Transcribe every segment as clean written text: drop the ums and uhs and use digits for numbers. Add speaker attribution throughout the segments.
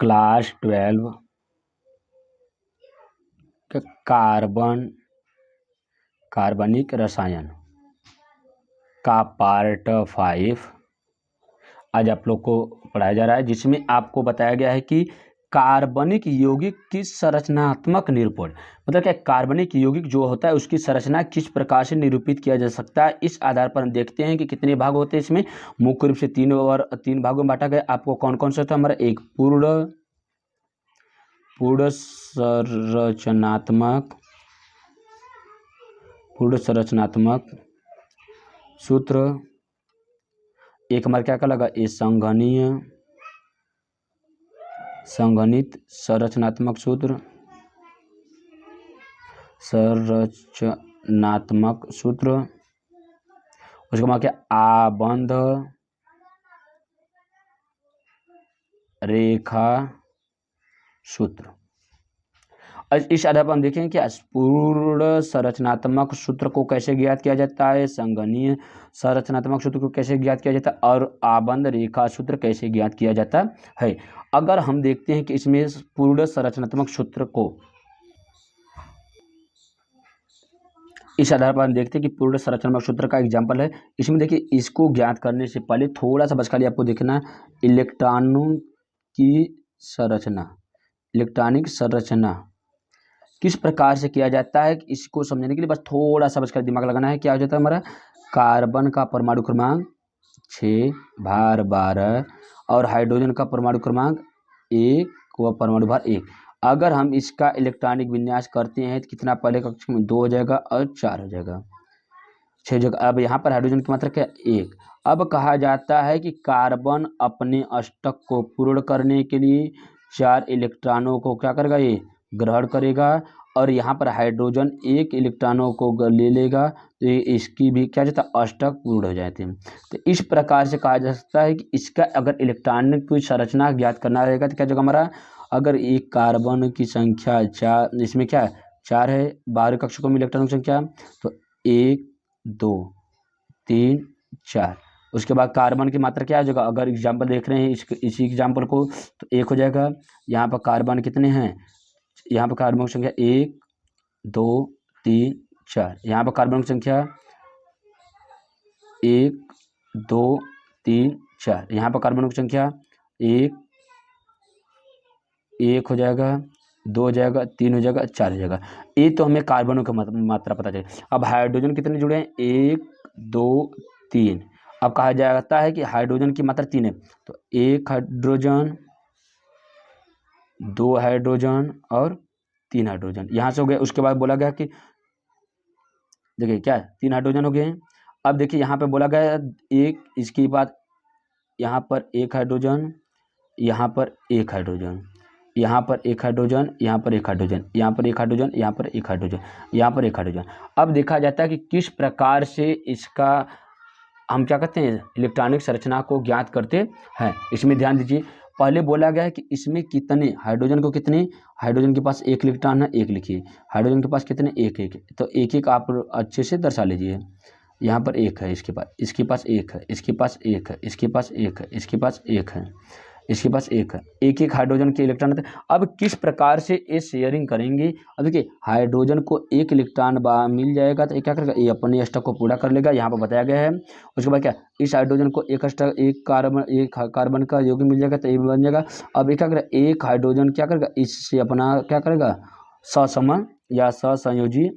Speaker 1: Class 12 के कार्बनिक रसायन का पार्ट 5 आज आप लोग को पढ़ाया जा रहा है, जिसमें आपको बताया गया है कि कार्बनिक यौगिक की संरचनात्मक निरूपण, मतलब क्या कार्बनिक यौगिक जो होता है उसकी संरचना किस प्रकार से निरूपित किया जा सकता है। इस आधार पर हम देखते हैं कि कितने भाग होते हैं। इसमें मुख्य रूप से तीन भागों में बांटा गया। आपको कौन कौन सा था? हमारा एक पूर्ण संरचनात्मक सूत्र, एक हमारा क्या लगा? ये संघनित संरचनात्मक सूत्र, उसके बाद क्या? आबंध रेखा सूत्र। इस आधार पर हम देखेंगे कि पूर्ण संरचनात्मक सूत्र को कैसे ज्ञात किया जाता है, संगणीय संरचनात्मक सूत्र को कैसे ज्ञात किया जाता है और आबंध रेखा सूत्र कैसे ज्ञात किया जाता है। अगर हम देखते हैं कि इसमें पूर्ण संरचनात्मक सूत्र को, इस आधार पर हम देखते हैं कि पूर्ण संरचनात्मक सूत्र का एग्जाम्पल है। इसमें देखिए, इसको ज्ञात करने से पहले थोड़ा सा बस खाली आपको देखना इलेक्ट्रॉनों की संरचना, इलेक्ट्रॉनिक संरचना किस प्रकार से किया जाता है, इसको समझने के लिए बस थोड़ा सा बस दिमाग लगाना है। क्या हो जाता है हमारा? कार्बन का परमाणु क्रमांक 6 भार 12 और हाइड्रोजन का परमाणु क्रमांक 1 व परमाणु भार 1। अगर हम इसका इलेक्ट्रॉनिक विन्यास करते हैं तो कितना? पहले कक्ष में 2 हो जाएगा और 4 हो जाएगा, 6 जगह। अब यहाँ पर हाइड्रोजन की मात्रा क्या? 1। अब कहा जाता है कि कार्बन अपने अष्टक को पूर्ण करने के लिए 4 इलेक्ट्रॉनों को क्या करेगा? ये ग्रहण करेगा और यहाँ पर हाइड्रोजन 1 इलेक्ट्रॉनों को ले लेगा, तो ये इसकी भी क्या जाता है? अष्टक पूर्ण हो जाते हैं। तो इस प्रकार से कहा जा सकता है कि इसका अगर इलेक्ट्रॉनिक कोई संरचना ज्ञात करना रहेगा तो क्या जगह हमारा? अगर एक कार्बन की संख्या 4, इसमें क्या 4 है, बाहरी कक्षकों में इलेक्ट्रॉनों की संख्या, तो 1 2 3 4। उसके बाद कार्बन की मात्रा क्या हो जाएगा? अगर एग्जाम्पल देख रहे हैं इसी एग्जाम्पल को, तो 1 हो जाएगा। यहाँ पर कार्बन कितने हैं? यहाँ पर कार्बन की संख्या 1 2 3 4। यहाँ पर कार्बन की संख्या 1 2 3 4। यहाँ पर कार्बन की संख्या 1 हो जाएगा, 2 हो जाएगा, 3 हो जाएगा, 4 हो जाएगा। ये तो हमें कार्बनों की मात्रा पता चले। अब हाइड्रोजन कितने जुड़े हैं? 1 2 3। अब कहा जाता है कि हाइड्रोजन की मात्रा 3 है, तो 1 हाइड्रोजन, 2 हाइड्रोजन और 3 हाइड्रोजन यहाँ से हो गए। उसके बाद बोला गया कि देखिए क्या 3 हाइड्रोजन हो गए हैं। अब देखिए यहाँ पे बोला गया एक, इसके बाद यहाँ पर 1 हाइड्रोजन, यहाँ पर 1 हाइड्रोजन, यहाँ पर 1 हाइड्रोजन, यहाँ पर 1 हाइड्रोजन, यहाँ पर 1 हाइड्रोजन, यहाँ पर 1 हाइड्रोजन, यहाँ पर 1 हाइड्रोजन। अब देखा जाता है कि किस प्रकार से इसका हम क्या करते हैं? इलेक्ट्रॉनिक संरचना को ज्ञात करते हैं। इसमें ध्यान दीजिए, पहले बोला गया है कि इसमें कितने हाइड्रोजन को कितने, हाइड्रोजन के पास 1 इलेक्ट्रॉन है, 1 लिखिए। हाइड्रोजन के पास कितने? 1 1। तो 1 1 आप अच्छे से दर्शा लीजिए। यहाँ पर 1 है, इसके पास 1 है, इसके पास 1 है, इसके पास 1 है, इसके पास 1 है, इसके पास 1 है। 1 1 हाइड्रोजन के इलेक्ट्रॉन होते हैं। अब किस प्रकार से ये शेयरिंग करेंगे? अब देखिए, हाइड्रोजन को 1 इलेक्ट्रॉन मिल जाएगा तो ये क्या करेगा? ये अपने अष्टक को पूरा कर लेगा, यहाँ पर बताया गया है। उसके बाद क्या? इस हाइड्रोजन को एक कार्बन का यौगिक मिल जाएगा तो ये बन जाएगा। अब ये क्या करेगा? एक हाइड्रोजन क्या करेगा? इससे अपना क्या करेगा? ससमन या ससंयोजी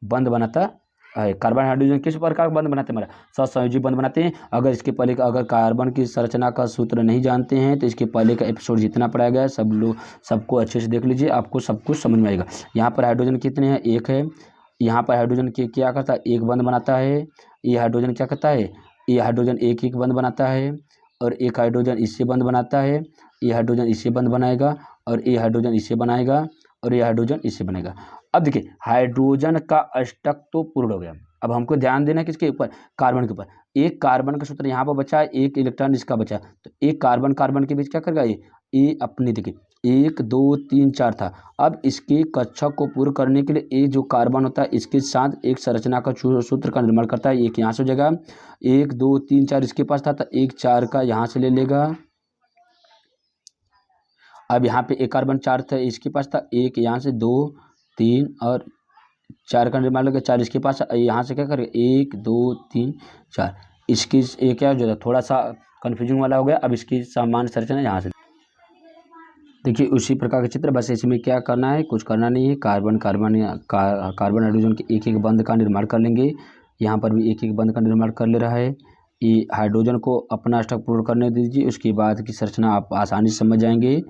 Speaker 1: बंध बनाता है। कार्बन हाइड्रोजन किस प्रकार का बंध बनाते हैं? हमारा सहसंयोजी बंध बनाते हैं। अगर इसके पहले का, अगर कार्बन की संरचना का सूत्र नहीं जानते हैं तो इसके पहले का एपिसोड जितना पढ़ाया गया है सबको अच्छे से देख लीजिए, आपको सब कुछ समझ में आएगा। यहाँ पर हाइड्रोजन कितने हैं? 1 है। यहाँ पर हाइड्रोजन के क्या करता है? 1 बंध बनाता है। ये हाइड्रोजन क्या करता है? ये हाइड्रोजन 1 1 बंध बनाता है और एक हाइड्रोजन इससे बंध बनाता है। ये हाइड्रोजन इससे बंध बनाएगा और ये हाइड्रोजन इससे बनाएगा और ये हाइड्रोजन इससे बनेगा। अब देखिए, हाइड्रोजन का अष्टक तो पूर्ण हो गया। अब हमको ध्यान देना किसके ऊपर? कार्बन के ऊपर। एक कार्बन का सूत्र यहाँ पर बचा है, 1 इलेक्ट्रॉन इसका बचा, तो एक कार्बन के बीच क्या करेगा? ये अपनी देखिए 1 2 3 4 था। अब इसके कक्षा को पूर्ण करने के लिए एक जो कार्बन होता है इसके साथ एक संरचना का सूत्र का निर्माण करता है। एक यहाँ से हो जाएगा 1 2 3 4 इसके पास था तो 1 4 का यहाँ से ले लेगा। अब यहाँ पे एक कार्बन 4 था इसके पास था, एक यहाँ से 2 3 और 4 का निर्माण लगा, 4 इसके पास, यहाँ से क्या करेगा 1 2 3 4। इसकी ये क्या जो थोड़ा सा कन्फ्यूजिंग वाला हो गया। अब इसकी सामान्य संरचना यहाँ से देखिए उसी प्रकार का चित्र, बस इसमें क्या करना है, कुछ करना नहीं है। कार्बन कार्बन हाइड्रोजन के एक एक बंध का निर्माण कर लेंगे। यहाँ पर भी एक एक बंध का निर्माण कर ले रहा है। ये हाइड्रोजन को अपना अष्टक पूर्ण करने दीजिए, उसके बाद की संरचना आप आसानी से समझ जाएंगे।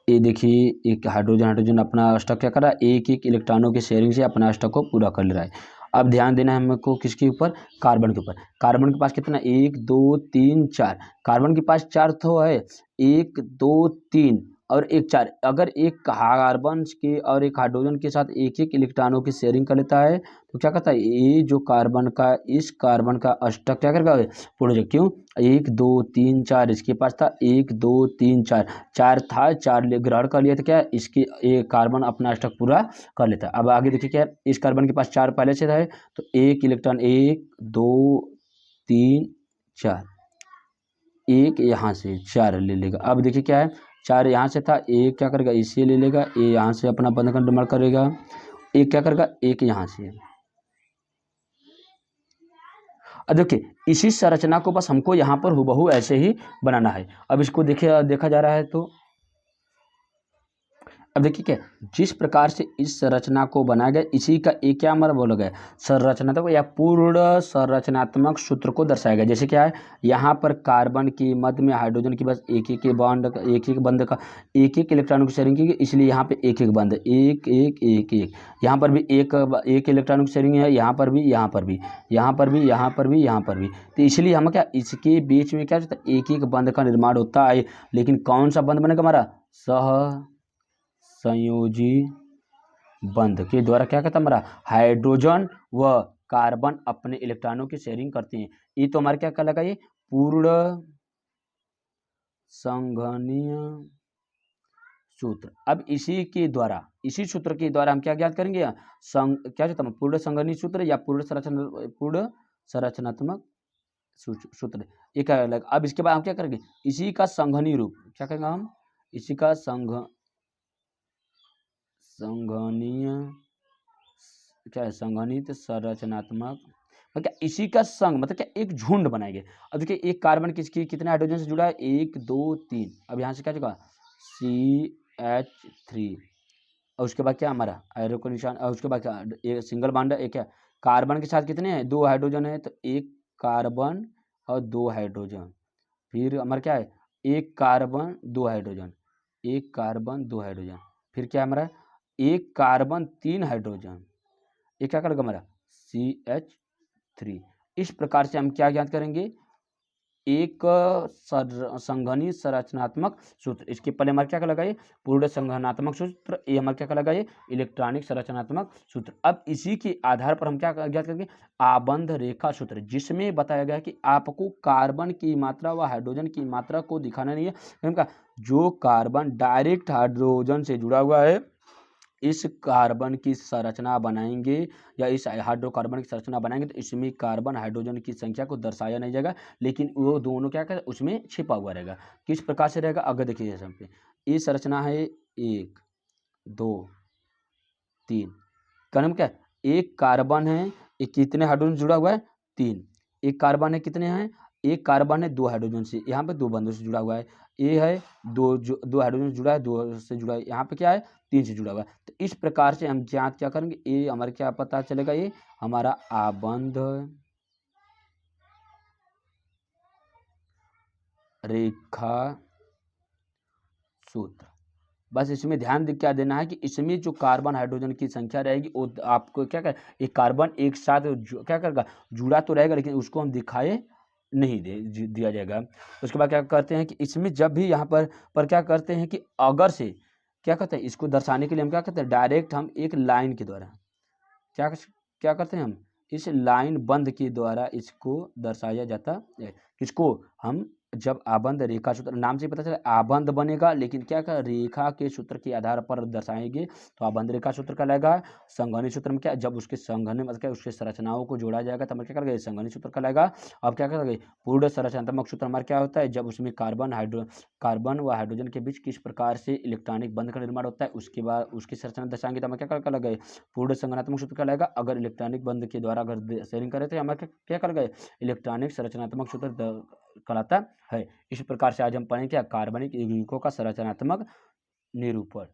Speaker 1: ये देखिए एक हाइड्रोजन अपना अष्टक क्या कर रहा है, एक एक इलेक्ट्रॉनों की शेयरिंग से अपना अष्टक को पूरा कर ले रहा है। अब ध्यान देना है हमको किसके ऊपर, कार्बन के ऊपर। कार्बन के पास कितना 1 2 3 4, कार्बन के पास 4 तो है, 1 2 3 और एक 4। अगर एक कार्बन के और एक हाइड्रोजन के साथ एक एक इलेक्ट्रॉनों की शेयरिंग कर लेता है तो क्या कहता है, ये जो कार्बन का इस कार्बन का अष्टक क्या करेगा पूर्ण हो जाएगा। क्यों, 1 2 3 4 इसके पास था, 1 2 3 4 4 था, 4 ग्रहण कर लिया तो क्या इसके एक कार्बन अपना अष्टक पूरा कर लेता है। अब आगे देखिए क्या है, इस कार्बन के पास 4 पहले से है तो एक इलेक्ट्रॉन 1 2 3 4, एक यहाँ से 4 ले लेगा। अब देखिए क्या है, 4 यहाँ से था, एक क्या करेगा इसे ले लेगा, ये यहाँ से अपना बंध का निर्माण करेगा, एक क्या करेगा एक यहाँ से। अब देखिए इसी संरचना को बस हमको यहाँ पर हुबहू ऐसे ही बनाना है। अब इसको देखा जा रहा है तो अब देखिए क्या जिस प्रकार से इस संरचना को बनाया गया इसी का एक क्या हमारा बोला गया संरचनात्मक या पूर्ण संरचनात्मक सूत्र को दर्शाया गया। जैसे क्या है, यहाँ पर कार्बन की मध्य में हाइड्रोजन की बस एक एक बॉन्ड एक एक बंध का एक एक इलेक्ट्रॉनों की शेयरिंग की, इसलिए यहाँ पे एक एक बंध एक एक एक एक। यहाँ पर भी एक इलेक्ट्रॉनों की शेयरिंग है, यहाँ पर भी यहाँ पर भी यहाँ पर भी यहाँ पर भी यहाँ पर भी। तो इसलिए हम क्या इसके बीच में क्या होता है एक एक बंध का निर्माण होता है। लेकिन कौन सा बंध बनेगा हमारा, सह संयोजी बंध के द्वारा क्या कहता है हमारा हाइड्रोजन व कार्बन अपने इलेक्ट्रॉनों की शेयरिंग करते हैं। ये तो हमारा क्या कहलाएगा, ये पूर्ण संघनीय सूत्र। अब इसी सूत्र के द्वारा हम क्या ज्ञात करेंगे, क्या कहता है पूर्ण संघनीय सूत्र या पूर्ण संरचनात्मक सूत्र, ये क्या अलग। अब इसके बाद हम क्या करेंगे, इसी का संघनीय रूप क्या करेंगे हम, इसी का संघनीय क्या है, संघनित संरचनात्मक मतलब क्या इसी का संघ मतलब क्या एक झुंड बनाएंगे। अब देखिए एक कार्बन किसकी कितने हाइड्रोजन से जुड़ा है, 1 2 3। अब यहाँ से क्या होगा CH3 और उसके बाद क्या हमारा एरो का निशान और उसके बाद क्या एक सिंगल बॉन्ड है। एक क्या कार्बन के साथ कितने हैं 2 हाइड्रोजन है तो एक कार्बन और 2 हाइड्रोजन। फिर हमारा क्या है एक कार्बन 2 हाइड्रोजन, एक कार्बन 2 हाइड्रोजन। फिर क्या हमारा एक कार्बन 3 हाइड्रोजन, ये क्या करेगा हमारा CH3। इस प्रकार से हम क्या ज्ञात करेंगे, एक संघनित संरचनात्मक सूत्र। इसके पहले हमारे क्या लगाए पूर्ण संघनात्मक सूत्र, ये हमारे क्या लगाए इलेक्ट्रॉनिक संरचनात्मक सूत्र। अब इसी के आधार पर हम क्या ज्ञात करेंगे आबंध रेखा सूत्र, जिसमें बताया गया कि आपको कार्बन की मात्रा व हाइड्रोजन की मात्रा को दिखाना नहीं है, क्योंकि जो कार्बन डायरेक्ट हाइड्रोजन से जुड़ा हुआ है इस कार्बन की संरचना बनाएंगे या इस हाइड्रोकार्बन की संरचना बनाएंगे तो इसमें कार्बन हाइड्रोजन की संख्या को दर्शाया नहीं जाएगा, लेकिन वो दोनों क्या करें उसमें छिपा हुआ रहेगा। किस प्रकार से रहेगा अगर देखिए जैसे पे ये संरचना है 1 2 3, क्रम क्या एक कार्बन है, एक कितने हाइड्रोजन जुड़ा हुआ है 3, एक कार्बन है कितने हैं एक कार्बन है 2 हाइड्रोजन से, यहाँ पे 2 बंधों से जुड़ा हुआ है, ये है 2 हाइड्रोजन जुड़ा है 2 से जुड़ा है, यहाँ पे क्या है 3 से जुड़ा हुआ है। तो इस प्रकार से हम ज्ञात क्या करेंगे, ये हमारे क्या पता चलेगा, ये हमारा आबंध रेखा सूत्र। बस इसमें ध्यान क्या देना है कि इसमें जो कार्बन हाइड्रोजन की संख्या रहेगी वो आपको क्या कर एक कार्बन एक साथ क्या करेगा जुड़ा तो रहेगा, लेकिन उसको हम दिखाए नहीं दिया जाएगा। उसके बाद क्या करते हैं कि इसमें जब भी यहाँ पर क्या करते हैं कि अगर से क्या करते हैं इसको दर्शाने के लिए हम क्या करते हैं डायरेक्ट हम एक लाइन के द्वारा क्या करते हैं हम इस लाइन बंद के द्वारा इसको दर्शाया जाता है। किसको हम जब आबंध रेखा सूत्र नाम से पता चला आबंध बनेगा, लेकिन क्या का रेखा के सूत्र के आधार पर दर्शाएंगे तो आबंध रेखा सूत्र कहलाएगा। संघनन सूत्र में क्या जब उसके संघनन मतलब क्या उसके संरचनाओं को जोड़ा जाएगा तब क्या करेगा संघनन सूत्र कहलाएगा। अब क्या करेंगे पूर्ण संरचनात्मक सूत्र हमारा क्या होता है जब उसमें कार्बन व हाइड्रोजन के बीच किस प्रकार से इलेक्ट्रॉनिक बंध का निर्माण होता है उसके बाद उसकी संरचना दर्शाएंगे तो हमें क्या कहलाएगा पूर्ण संगनात्मक सूत्र कहलाएगा। अगर इलेक्ट्रॉनिक बंध के द्वारा अगर शेयरिंग करें तो हमारे क्या कहलाएगा इलेक्ट्रॉनिक संरचनात्मक सूत्र कहलाता है। इस प्रकार से आज हम पढ़ेंगे क्या कार्बनिक यौगिकों का संरचनात्मक निरूपण।